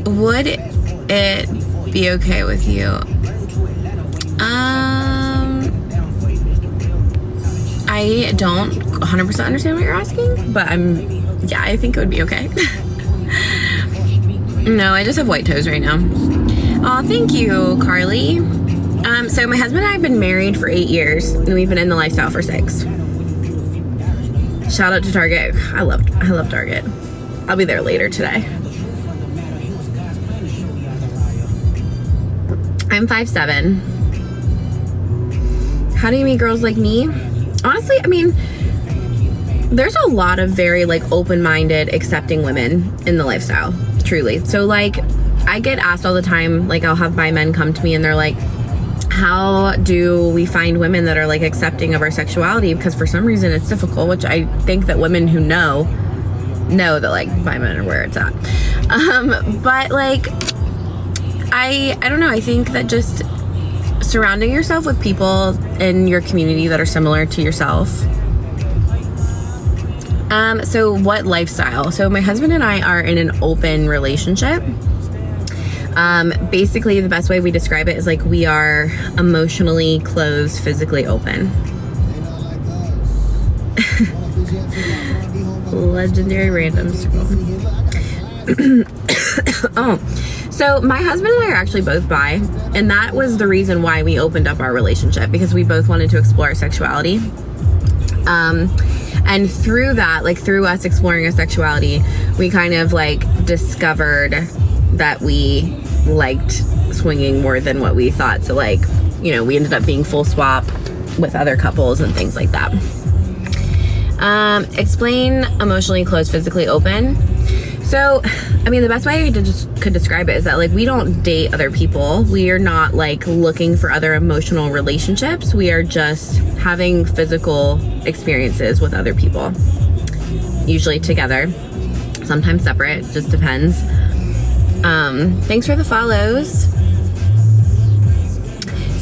Would it be okay with you? I don't 100% understand what you're asking, but I think it would be okay. No, I just have white toes right now. Oh, thank you, Carly. So my husband and I have been married for 8 years, and we've been in the lifestyle for 6. Shout out to Target. I love Target. I'll be there later today. I'm 5'7". How do you meet girls like me? Honestly, I mean, there's a lot of very like open-minded, accepting women in the lifestyle, truly. So like, I get asked all the time, like I'll have bi men come to me and they're like, how do we find women that are like accepting of our sexuality? Because for some reason it's difficult, which I think that women who know that like bi men are where it's at. But like, I don't know, I think that just surrounding yourself with people in your community that are similar to yourself. So what lifestyle? So my husband and I are in an open relationship. Basically the best way we describe it is like we are emotionally closed, physically open. Legendary random circle. Oh, so my husband and I are actually both bi, and that was the reason why we opened up our relationship, because we both wanted to explore our sexuality. And through that, like through us exploring our sexuality, we kind of like discovered that we liked swinging more than what we thought. So like, you know, we ended up being full swap with other couples and things like that. Explain emotionally closed, physically open. So, I mean, the best way I could describe it is that like we don't date other people. We are not like looking for other emotional relationships. We are just having physical experiences with other people, usually together, sometimes separate, just depends. Thanks for the follows.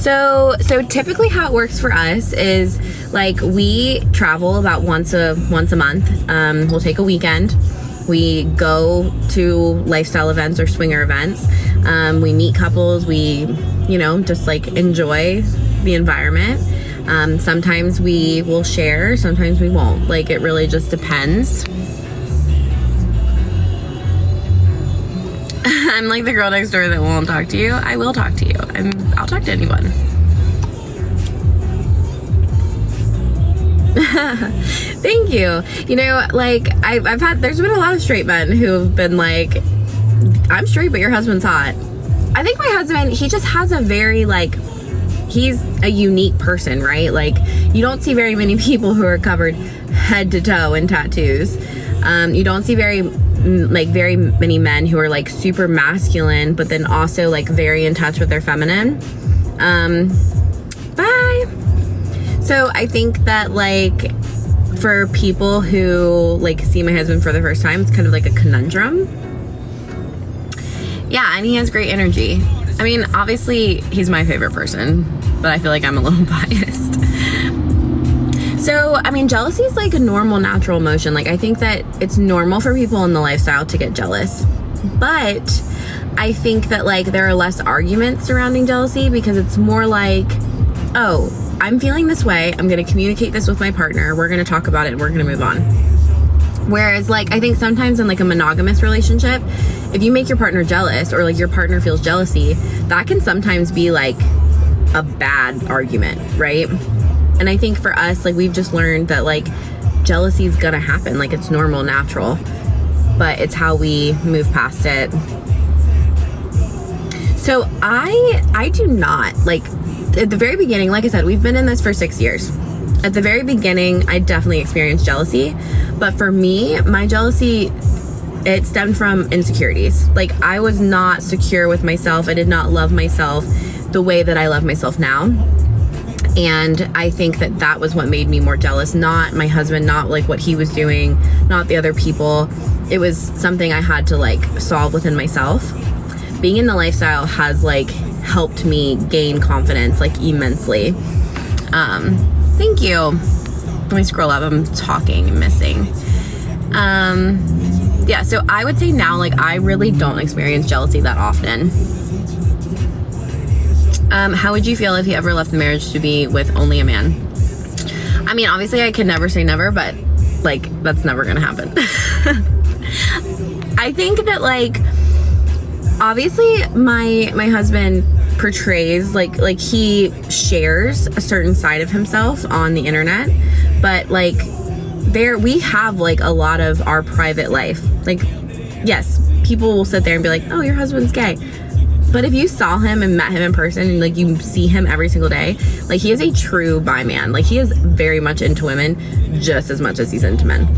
So typically how it works for us is like we travel about once a month. We'll take a weekend. We go to lifestyle events or swinger events. We meet couples. We, you know, just like enjoy the environment. Sometimes we will share, sometimes we won't. Like it really just depends. I'm like the girl next door that won't talk to you. I will talk to you. I'll talk to anyone. Thank you. You know, like there's been a lot of straight men who have been like, I'm straight, but your husband's hot. I think my husband, he just has a very like, he's a unique person, right? Like you don't see very many people who are covered head to toe in tattoos. You don't see very many men who are like super masculine, but then also like very in touch with their feminine. Bye. So I think that like for people who like see my husband for the first time, it's kind of like a conundrum. Yeah, and he has great energy. I mean, obviously he's my favorite person, but I feel like I'm a little biased. So, I mean, jealousy is like a normal, natural emotion. Like I think that it's normal for people in the lifestyle to get jealous, but I think that like there are less arguments surrounding jealousy because it's more like, oh, I'm feeling this way. I'm going to communicate this with my partner. We're going to talk about it and we're going to move on. Whereas like, I think sometimes in like a monogamous relationship, if you make your partner jealous or like your partner feels jealousy, that can sometimes be like a bad argument, right? And I think for us, like we've just learned that like jealousy is going to happen. Like it's normal, natural, but it's how we move past it. So I do not like, at the very beginning, like I said, we've been in this for 6 years. At the very beginning, I definitely experienced jealousy. But for me, my jealousy, it stemmed from insecurities. Like I was not secure with myself. I did not love myself the way that I love myself now. And I think that that was what made me more jealous. Not my husband, not like what he was doing, not the other people. It was something I had to like solve within myself. Being in the lifestyle has like helped me gain confidence like immensely. Thank you. Let me scroll up. I'm talking and missing. yeah, so I would say now, like, I really don't experience jealousy that often. How would you feel if you ever left the marriage to be with only a man? I mean, obviously I can never say never, but like, that's never gonna happen. I think that, like, obviously my husband portrays like he shares a certain side of himself on the internet, but like we have like a lot of our private life. Like, yes, people will sit there and be like, oh, your husband's gay, but if you saw him and met him in person and like you see him every single day, like, he is a true bi man. Like, he is very much into women just as much as he's into men.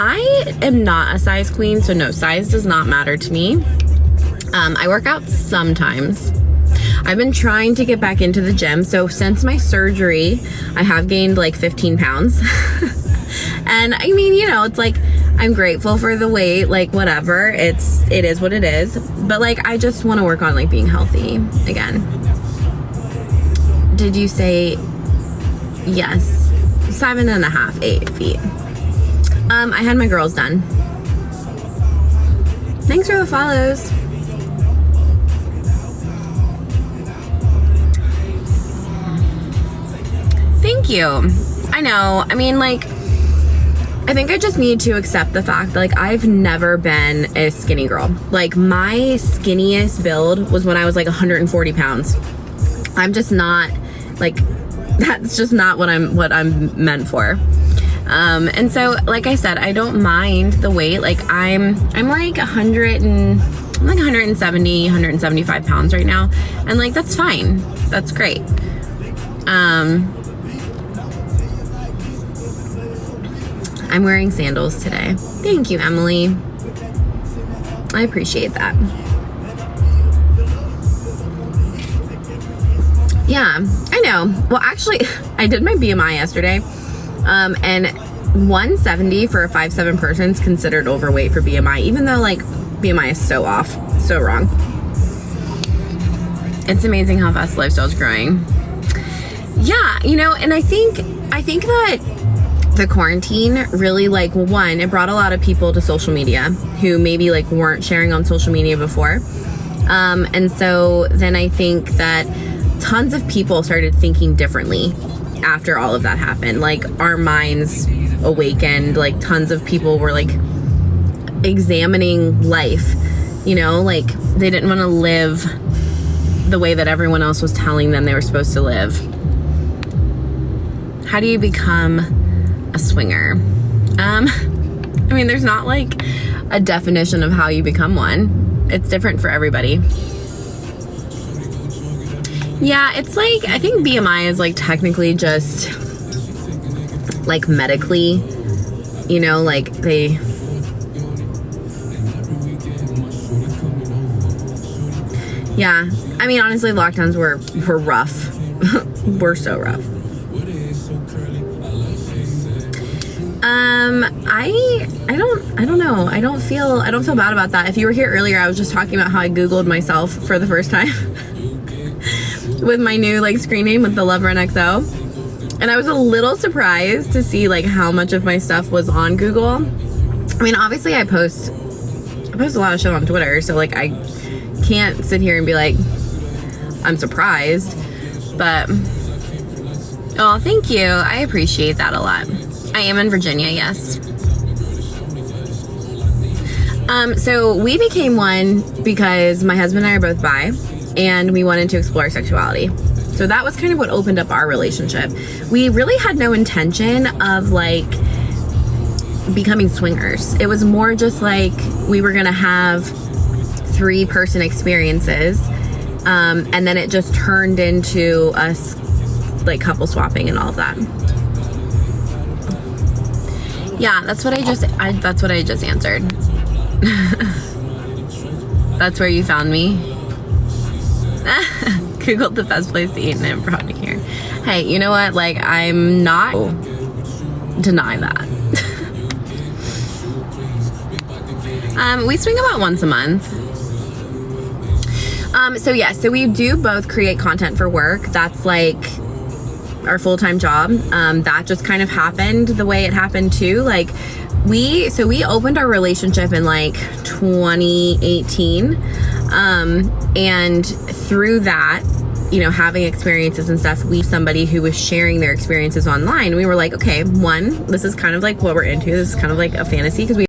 I am not a size queen, so no, size does not matter to me. I work out sometimes. I've been trying to get back into the gym. So since my surgery, I have gained like 15 pounds. And I mean, you know, it's like, I'm grateful for the weight, like, whatever. It is what it is. But like, I just want to work on like being healthy again. Did you say yes? 7.5, 8 feet. I had my girls done. Thanks for the follows. Thank you. I know. I mean, like, I think I just need to accept the fact that, like, I've never been a skinny girl. Like, my skinniest build was when I was like 140 pounds. I'm just not, like, that's just not what I'm meant for. And so, like I said, I don't mind the weight. Like, I'm like 170, 175 pounds right now. And like, that's fine. That's great. I'm wearing sandals today. Thank you, Emily. I appreciate that. Yeah, I know. Well, actually, I did my BMI yesterday. And 170 for a 5'7" person is considered overweight for BMI, even though, like, BMI is so off, so wrong. It's amazing how fast lifestyle is growing. Yeah, you know, and I think that the quarantine really, like, one, it brought a lot of people to social media who maybe like weren't sharing on social media before. And so then I think that tons of people started thinking differently after all of that happened. Like, our minds awakened. Like, tons of people were like examining life, you know, like, they didn't want to live the way that everyone else was telling them they were supposed to live. How do you become a swinger? I mean, there's not like a definition of how you become one. It's different for everybody. Yeah, it's like, I think BMI is like technically just like medically, you know, like they, yeah. I mean, honestly, lockdowns were rough. Were so rough. I don't know. I don't feel bad about that. If you were here earlier, I was just talking about how I Googled myself for the first time with my new like screen name with the Lover XO. And I was a little surprised to see like how much of my stuff was on Google. I mean, obviously I post a lot of shit on Twitter, so like I can't sit here and be like, I'm surprised. But, oh, thank you. I appreciate that a lot. I am in Virginia, yes. So we became one because my husband and I are both bi, and we wanted to explore sexuality. So that was kind of what opened up our relationship. We really had no intention of like becoming swingers. It was more just like we were gonna have 3-person experiences, and then it just turned into us like couple swapping and all of that. Yeah, that's what I just answered. That's where you found me. Googled the best place to eat and it brought me here. Hey, you know what? Like, I'm not deny that. We swing about once a month. So yeah, so we do both create content for work. That's like our full-time job. That just kind of happened the way it happened too. Like we opened our relationship in like 2018. And through that, you know, having experiences and stuff, somebody who was sharing their experiences online. We were like, okay, one, this is kind of like what we're into. This is kind of like a fantasy because we